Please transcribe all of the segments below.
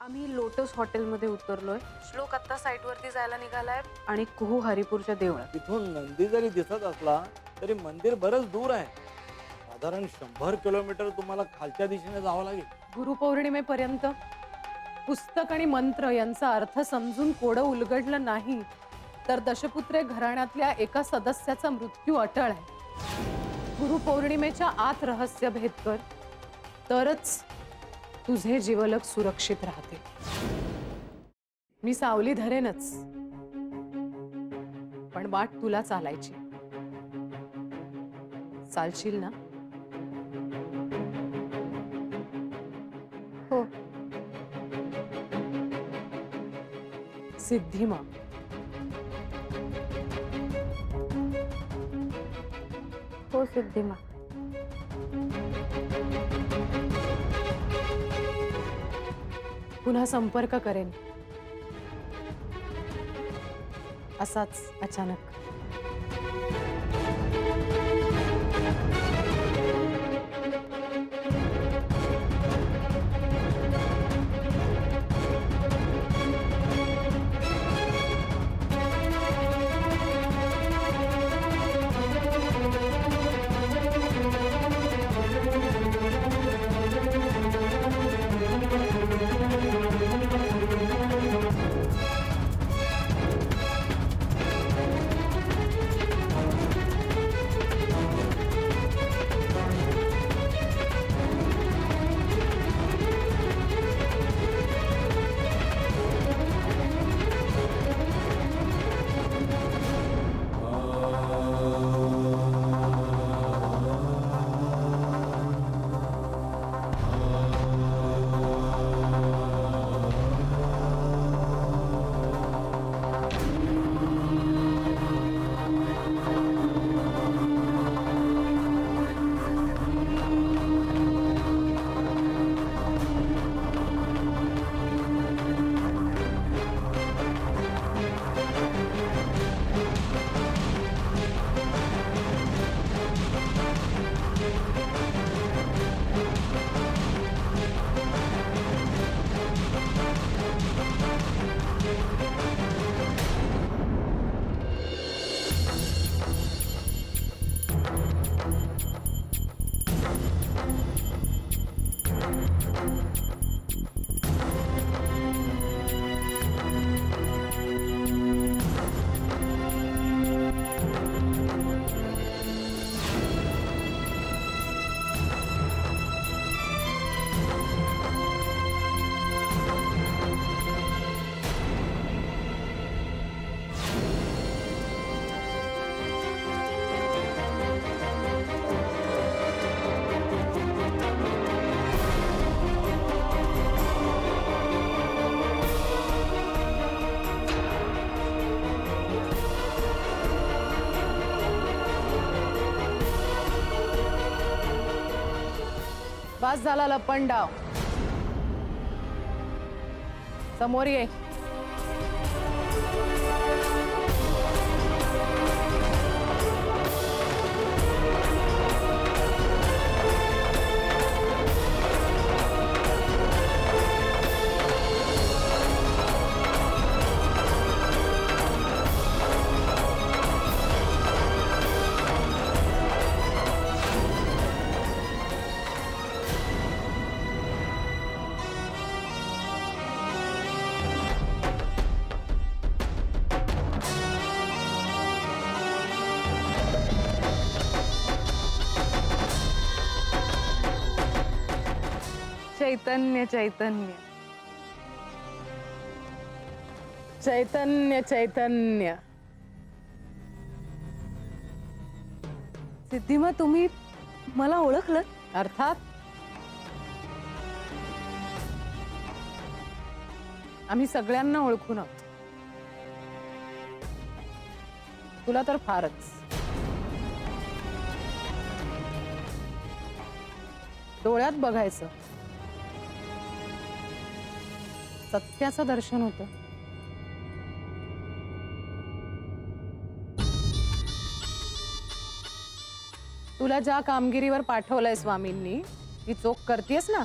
आम्ही लोटस हॉटेलमध्ये उतरलोय। श्लोक आता साईटवरती जायला निघालाय आणि कुहू हरिपूरच्या देवळात। तिथून नंदी जरी दिसत असला तरी मंदिर बरंच दूर आहे। साधारण 100 किलोमीटर तुम्हाला खालच्या दिशेने जावं लागेल। गुरुपौर्णिमेपर्यंत पुस्तक आणि मंत्र यांचा अर्थ समजून कोडं उलगडलं नाही तर दशपुत्रे घराण्यातल्या एका सदस्याचा मृत्यू अटळ आहे। गुरुपौर्णिमेच्या आत रहस्य भेद कर, तरच तुझे जीवलक सुरक्षित राहते। मी सावली धरेनच, पण वाट तुला चालायची। चालशील ना? हो। सिद्धिमा, हो सिद्धिमा। पुन्हा संपर्क करेन, असाच अचानक। बस झाला लपंडाव, समोर ये। चैतन्य चैतन्य चैतन्य चैतन्य। सिद्धिमा, तुम्ही मला ओळखलं? अर्थात आम्ही सगळ्यांना ओळखून आहोत, तुला तर फारच। डोळ्यात बघायचं, सत्याचं दर्शन होतं। तुला ज्या कामगिरीवर पाठवलंय स्वामींनी ती चोख करतेस ना?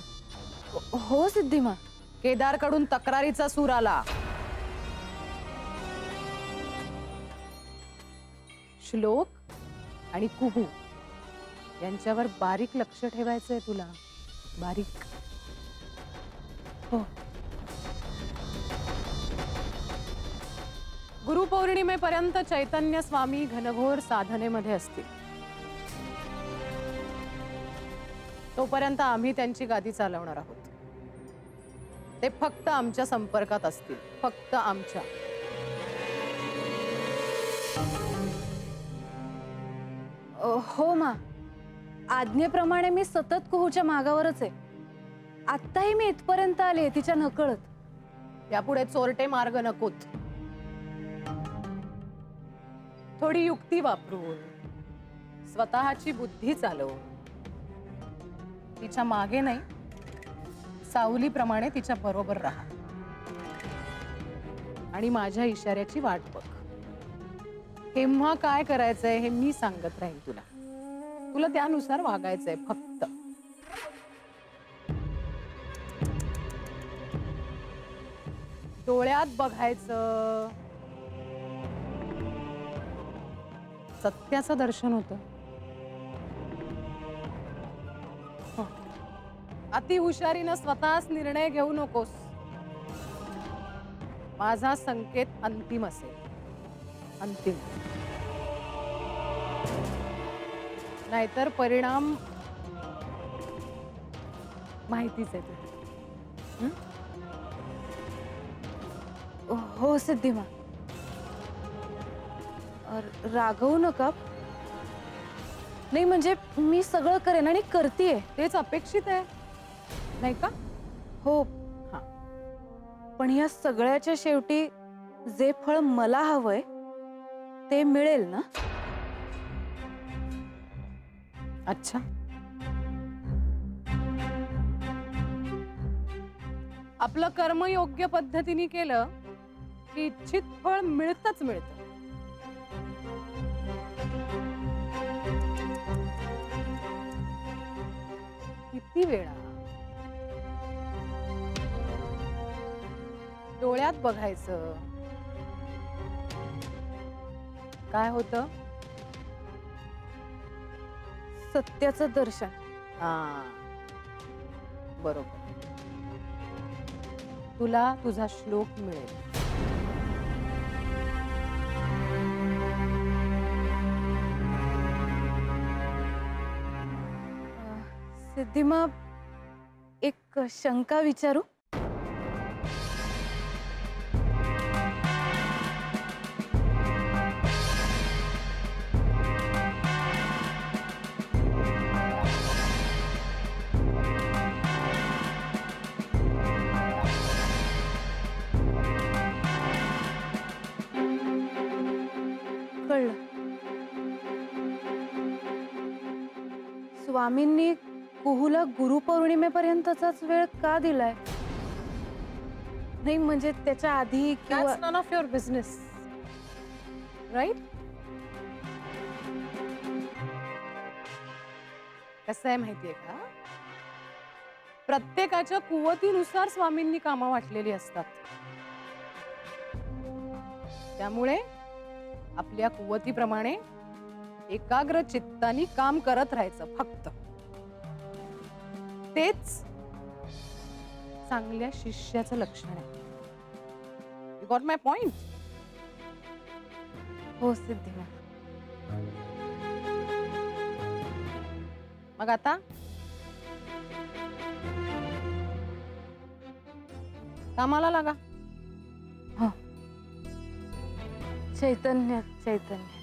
हो सिद्धिमा। केदारकडून तक्रारीचा सूर आला. श्लोक आणि कुहू यांच्यावर बारीक लक्ष ठेवायचंय तुला. बारीक. हो. गुरुपौर्णिमेपर्यंत चैतन्य स्वामी घनघोर साधनेमध्ये असतील. तोपर्यंत आम्ही त्यांची गादी चालवणार आहोत. ते फक्त आमच्या संपर्कात असतील. फक्त आमच्या. हो मा, आज्ञेप्रमाणे मी सतत कुहूच्या मागावरच आहे. आत्ताही मी इथपर्यंत आले तिच्या नकळत. यापुढे चोरटे मार्ग नकोत. थोडी युक्ती वापरून स्वतःची बुद्धी चालवून तिच्या मागे नाही, सावलीप्रमाणे तिच्या बरोबर राहा आणि माझ्या इशाऱ्याची वाट बघ. केव्हा काय करायचंय हे मी सांगत राहीन तुला. तुला त्यानुसार वागायचंय फक्त. डोळ्यात बघायचं. सत्याचं दर्शन होतं. अति हुशारीनं स्वतःच निर्णय घेऊ नकोस. माझा संकेत अंतिम असेल. अंतिम. नाहीतर परिणाम माहितीच आहे तुला. हो सिद्धिमा, रागवू नका. नाही म्हणजे मी सगळं करेन आणि करतेय. तेच अपेक्षित आहे नाही का? हो. हा. पण या सगळ्याच्या शेवटी जे फळ मला हवंय ते मिळेल ना? अच्छा. आपलं कर्म योग्य पद्धतीने केलं की इच्छित फळ मिळतच मिळतं. किती वेळा डोळ्यात बघायचं. काय होतं? सत्याचं दर्शन. हा, बरोबर. तुला तुझा श्लोक मिळेल. सिद्धिमा, एक शंका विचारू? कळलं. स्वामींनी कुहूला गुरुपौर्णिमेपर्यंतचाच वेळ का दिलाय? नाही म्हणजे त्याच्या आधी किंवा That's none of your business. Right? कसं आहे माहितीये का? प्रत्येकाच्या कुवतीनुसार स्वामींनी कामं वाटलेली असतात. त्यामुळे आपल्या कुवतीप्रमाणे एकाग्र चित्तानी काम करत राहायचं फक्त. तेच चांगल्या शिष्याचं लक्षण आहे. You got my point? हो सिद्धिमा. मग आता कामाला लागा. हो. चैतन्य चैतन्य.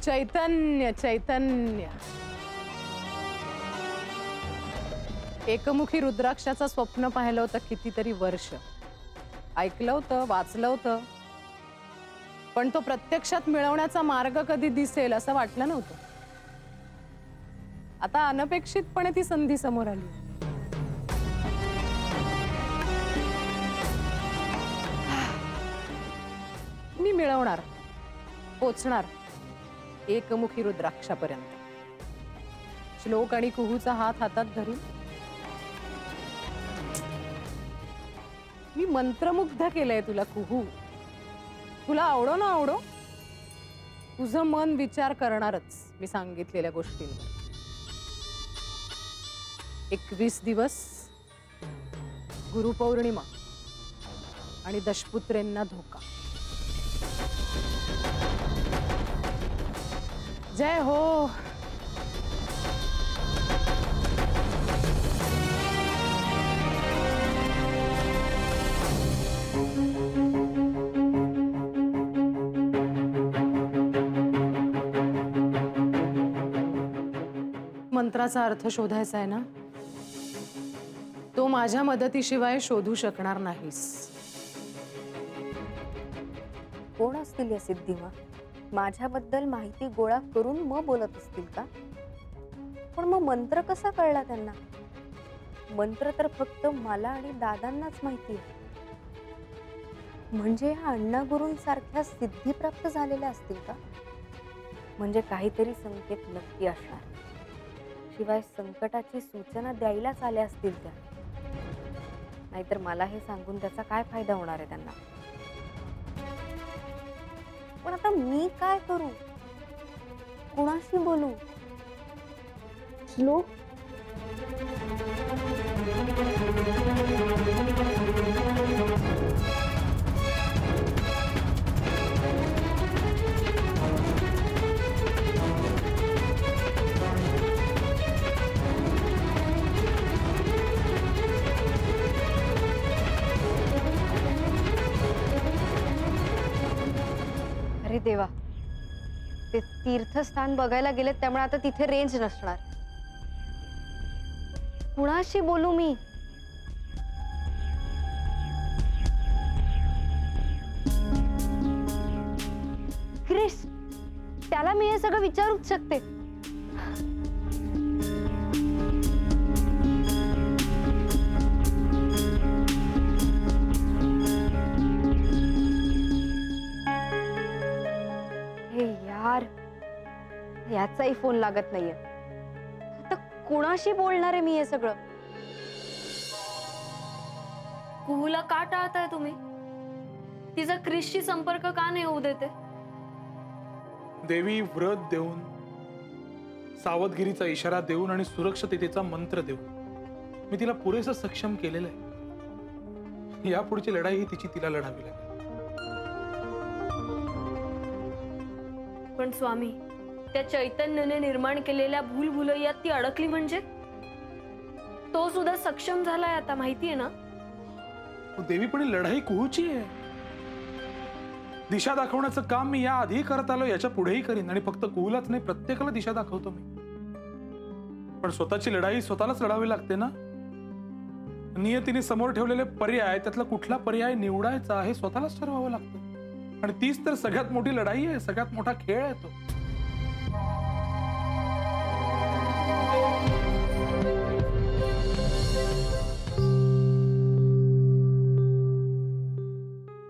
चैतन्य चैतन्य. एकमुखी रुद्राक्षाचं स्वप्न पाहिलं होतं कितीतरी वर्ष. ऐकलं होतं, वाचलं होतं, पण तो प्रत्यक्षात मिळवण्याचा मार्ग कधी दिसेल असं वाटलं नव्हतं. आता अनपेक्षितपणे ती संधी समोर आली. मी मिळवणार, पोचणार एकमुखी रुद्राक्षापर्यंत. श्लोक आणि कुहूचा हात हातात धरून मी मंत्रमुग्ध केलंय तुला कुहू. तुला आवडो ना आवडो, तुझं मन विचार करणारच मी सांगितलेल्या गोष्टींवर. 21 दिवस, गुरुपौर्णिमा आणि दशपुत्रेंना धोका. जय हो. मंत्राचा अर्थ शोधायचा आहे ना, तो माझ्या मदतीशिवाय शोधू शकणार नाहीस. कोण असतील या सिद्धिमा? माझ्याबद्दल माहिती गोळा करून मग बोलत असतील का? पण मग मंत्र कसा कळला त्यांना? मंत्र तर फक्त मला आणि दादांनाच माहिती आहे. म्हणजे ह्या अण्णा गुरूंसारख्या सिद्धी प्राप्त झालेल्या असतील का? म्हणजे काहीतरी संकेत नक्की असणार. शिवाय संकटाची सूचना द्यायलाच आल्या असतील त्या. नाहीतर मला हे सांगून त्याचा काय फायदा होणार आहे त्यांना? पण आता मी काय करू? कुणाशी बोलू? श्लोक? अरे देवा, ते तीर्थस्थान बघायला गेलेत त्यामुळे आता तिथे रेंज नसणार. कुणाशी बोलू मी? क्रिस, त्याला मी हे सगळं विचारूच शकते. याचाही फोन लागत नाहीये. आता कुणाशी बोलणार आहे मी हे सगळं? कुहूला का टाळताय तुम्ही? तिचा क्रिसशी संपर्क का नाही होऊ देते? देवी व्रत देऊन, सावधगिरीचा इशारा देऊन आणि सुरक्षिततेचा मंत्र देऊन मी तिला पुरेसं सक्षम केलेलं आहे. यापुढची लढाई ही तिला लढावी लागेल. पण स्वामी, त्या चैतन्याने निर्माण केलेल्या भूलभुलैयात ती अडकली म्हणजे तो सुद्धा सक्षम झालाय आता, माहितीये ना? देवी पण ही लढाई कुहूची आहे. दिशा दाखवण्याचं काम मी या आधी करत आलो, याच्या पुढेही करीन. आणि फक्त कुहूलाच नाही, प्रत्येकाला दिशा दाखवतो मी. पण स्वतःची लढाई स्वतःलाच लढावी लागते ना. नियतीने समोर ठेवलेले पर्याय, त्यातला कुठला पर्याय निवडायचा हे स्वतःलाच ठरवावं लागतं. आणि तीच तर सगळ्यात मोठी लढाई आहे, सगळ्यात मोठा खेळ आहे तो.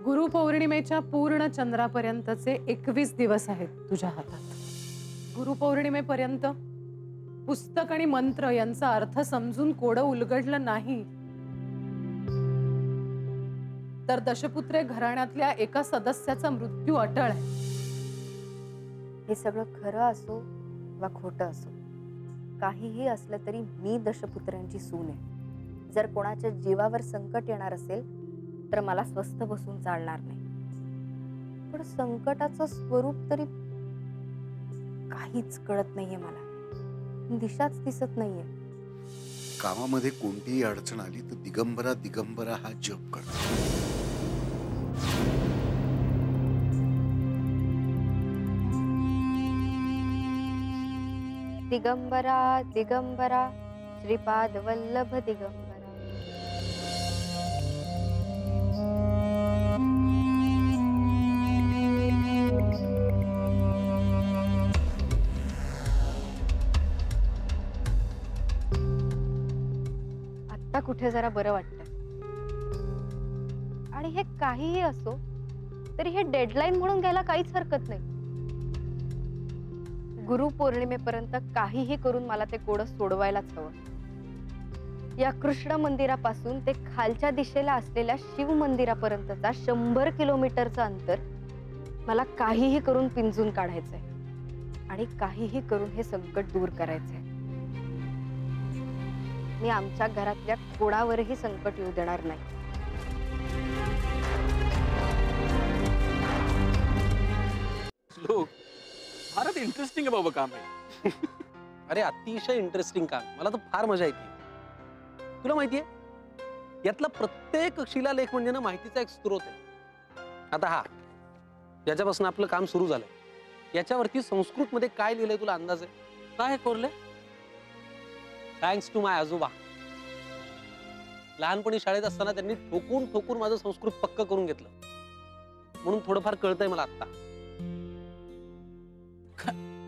गुरुपौर्णिमेच्या पूर्ण चंद्रापर्यंतचे 21 दिवस आहेत तुझ्या हातात. गुरुपौर्णिमेपर्यंत पुस्तक आणि मंत्र यांचा अर्थ समजून कोडं उलगडलं नाही तर दशपुत्रे घराण्यातल्या एका सदस्याचा मृत्यू अटळ आहे. हे सगळं खरं असो वा खोटं असो, काहीही असलं तरी मी दशपुत्रांची सून आहे. जर कोणाच्या जीवावर संकट येणार असेल तर मला स्वस्थ बसून चालणार नाही. पण संकटाचं स्वरूप तरी काहीच कळत नाहीये मला. दिशाच दिसत नाहीये. कामामध्ये कोणतीही अडचण आली तर दिगंबरा दिगंबरा हा जप कर. दिगंबरा दिगंबरा श्रीपाद वल्लभ दिगंबरा. आत्ता कुठे जरा बरं वाटतंय. आणि हे काहीही असो तरी हे डेडलाईन म्हणून घ्यायला काहीच हरकत नाही. गुरुपौर्णिमेपर्यंत काहीही करून मला ते कोडं सोडवायलाच हवं. या कृष्ण मंदिरापासून ते खालच्या दिशेला असलेल्या शिव मंदिरापर्यंतचा 100 किलोमीटरचं अंतर मला काहीही करून पिंजून काढायचंय आणि काहीही करून हे संकट दूर करायचंय. मी आमच्या घरातल्या कोणावरही संकट येऊ देणार नाही. श्लोक, फारच इंटरेस्टिंग आहे बाबा काम आहे. अरे अतिशय इंटरेस्टिंग काम, मला तर फार मजा येते. तुला माहितीये यातला प्रत्येक शिलालेख म्हणजे ना माहितीचा एक स्रोत आहे. आता हा याच्यापासून आपलं काम सुरू झालंय याच्यावरती संस्कृत मध्ये काय लिहिलंय तुला अंदाज आहे? काय कोरले? थँक्स टू माय आजोबा. लहानपणी शाळेत असताना त्यांनी ठोकून ठोकून माझं संस्कृत पक्क करून घेतलं म्हणून थोडंफार कळतंय मला आता.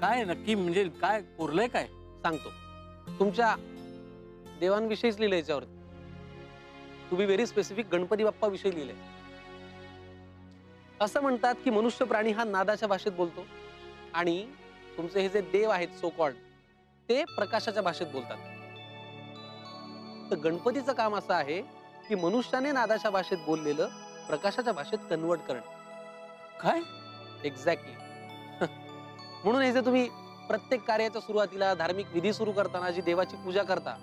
काय नक्की म्हणजे काय कोरलंय काय? सांगतो. तुमच्या देवांविषयीच लिहिलंय याच्यावरती. To be very specific Ganpati Bappa विषयी लिहिलंय. असं म्हणतात की मनुष्य प्राणी हा नादाच्या भाषेत बोलतो आणि तुमचे हे जे देव आहेत सो कॉल्ड ते प्रकाशाच्या भाषेत बोलतात. तर गणपतीचं काम असं आहे की मनुष्याने नादाच्या भाषेत बोललेलं प्रकाशाच्या भाषेत कन्वर्ट करणं. काय? एक्झॅक्टली. म्हणून हे जे तुम्ही प्रत्येक कार्याच्या सुरुवातीला धार्मिक विधी सुरू करताना जी देवाची पूजा करता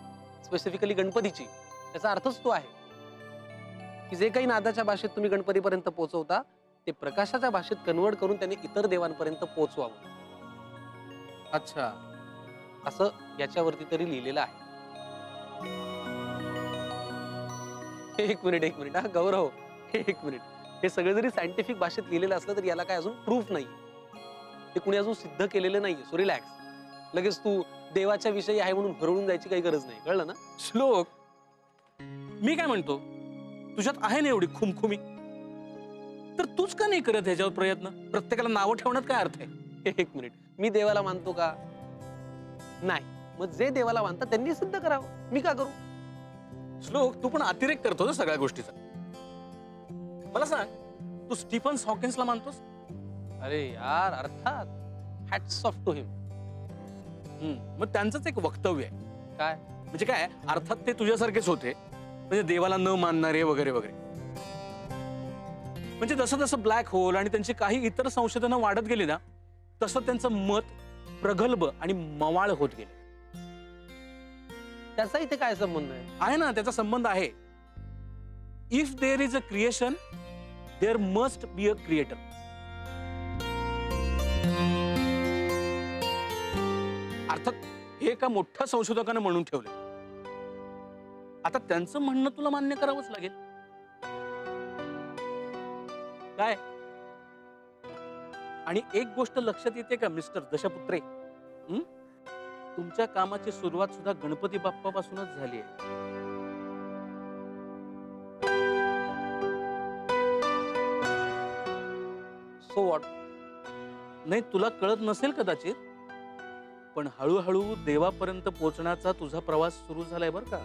स्पेसिफिकली गणपतीची, त्याचा अर्थच तो आहे की जे काही नादाच्या भाषेत तुम्ही गणपतीपर्यंत पोहोचवता ते प्रकाशाच्या भाषेत कन्वर्ट करून त्यांनी इतर देवांपर्यंत पोहोचवावं. अच्छा, असं याच्यावरती तरी लिहिलेलं आहे. एक मिनिट हा गौरव, एक मिनिट. हे सगळं जरी सायंटिफिक भाषेत लिहिलेलं असलं तरी याला काय अजून प्रूफ नाही, ते कुणी अजून सिद्ध केलेलं नाहीये. So relax. लगेच तू देवाच्या विषयी आहे म्हणून भरवून जायची काही गरज नाही, कळलं ना? श्लोक, मी काय म्हणतो, तुझ्यात आहे ना एवढी खुमखुमी, तर तूच का नाही करत ह्याच्यावर प्रयत्न? प्रत्येकाला नावं ठेवण्यात काय अर्थ आहे? एक मिनिट, मी देवाला मानतो का? नाही. मग जे देवाला मानतात त्यांनी सिद्ध करावं, मी का करू? श्लोक, तू पण अतिरेक करतो ना सगळ्या गोष्टीचा. मला सांग, तू स्टीफन हॉकिन्सला मानतोस? अरे यार, अर्थात. हॅट्स ऑफ टू हिम. मग त्यांचंच एक वक्तव्य आहे. काय म्हणजे काय? अर्थात ते तुझ्यासारखेच होते, म्हणजे देवाला न मानणारे वगैरे वगैरे. म्हणजे जसं जसं ब्लॅक होल आणि त्यांची काही इतर संशोधनं वाढत गेली ना तसं त्यांचं मत प्रगल्भ आणि मवाळ होत गेले. त्याचा इथे काय संबंध आहे? आहे ना, त्याचा संबंध आहे. If there is a creation there must be a creator. अर्थात हे एका मोठ्या संशोधकाने म्हणून ठेवले. आता त्यांचं म्हणणं तुला मान्य करावंच लागेल. काय? आणि एक गोष्ट लक्षात येते का मिस्टर दशपुत्रे, तुमच्या कामाची सुरुवात सुद्धा गणपती बाप्पापासूनच झाली आहे. So what? नाही, तुला कळत नसेल कदाचित, पण हळूहळू देवापर्यंत पोहोचण्याचा तुझा प्रवास सुरू झालाय बर का.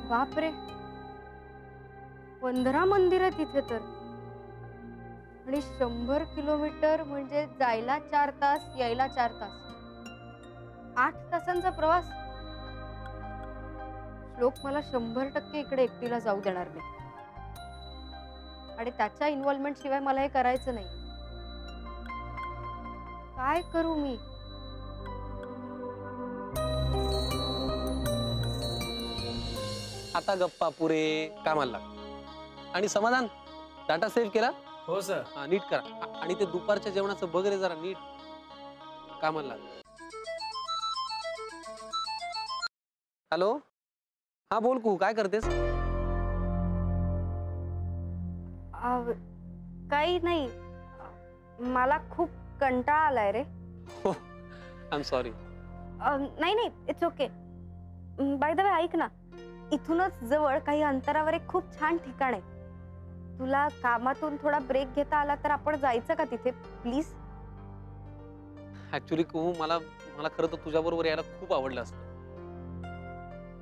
बापरे, 15 मंदिर आहेत तिथे तर. आणि 100 किलोमीटर म्हणजे जायला 4 तास, यायला 4 तास. 8 तासांचा प्रवास. श्लोक, मला 100% इकडे एकटीला जाऊ देणार नाही. आणि त्याच्या इन्व्हॉल्वमेंट शिवाय मला हे करायचं नाही. काय करू मी? आता गप्पा पुरे, कामाला लाग. आणि समाधान, डाटा सेव्ह केला? हो सर. हा, नीट करा. आणि ते दुपारच्या जेवणाचं बघ रे जरा नीट. कामाला लाग. हॅलो, हा बोल कू, काय करतेस? काही नाही, मला खूप कंटाळा आलाय रे. हो, आय एम सॉरी. नाही, it's okay. By the way ऐक ना, इथूनच जवळ काही अंतरावर एक खूप छान ठिकाण आहे. तुला कामातून थोडा ब्रेक घेता आला तर आपण जायचं का तिथे प्लीज? ऍक्च्युली कुहू, मला मला खरं तर तुझ्याबरोबर यायला खूप आवडलं असतं.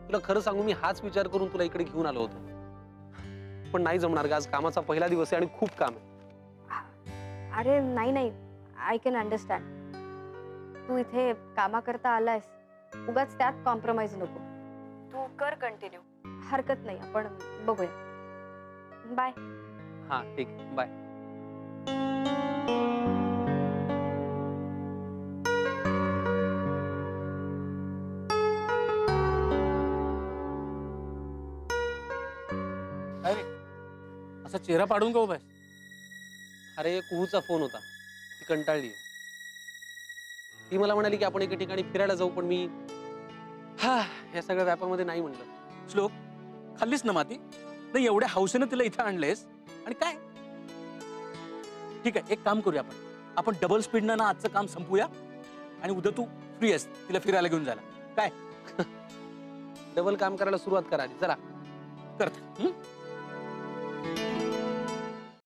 तुला खरं सांगू, मी हाच विचार करून तुला इकडे घेऊन आलो होतो, पण नाही जमणार ग. आज कामाचा पहिला दिवस आहे आणि खूप काम आहे. अरे नाही, आय कॅन अंडरस्टँड. तू इथे कामाकरता आलायस, उगाच त्यात कॉम्प्रोमाइज नको. तू कर कंटिन्यू, हरकत नाही, आपण बघूया. बाय. हा ठीक आहे, बाय. अरे असा चेहरा पाडून का उभा आहेस? अरे कुहूचा फोन होता, ती कंटाळली. ती मला म्हणाली की आपण एका ठिकाणी फिरायला जाऊ, पण मी या सगळ्या व्यापामध्ये नाही म्हणलं. श्लोक, खाल्लीस ना माती? नाही एवढ्या हौसेनं तिला इथे आणलेस आणि काय? ठीक आहे, एक काम करूया, आपण डबल स्पीडनं ना आजचं काम संपूया आणि उद्या तू फ्री आहेस तिला फिरायला घेऊन जायला. काय डबल काम करायला सुरुवात करा, जरा करता?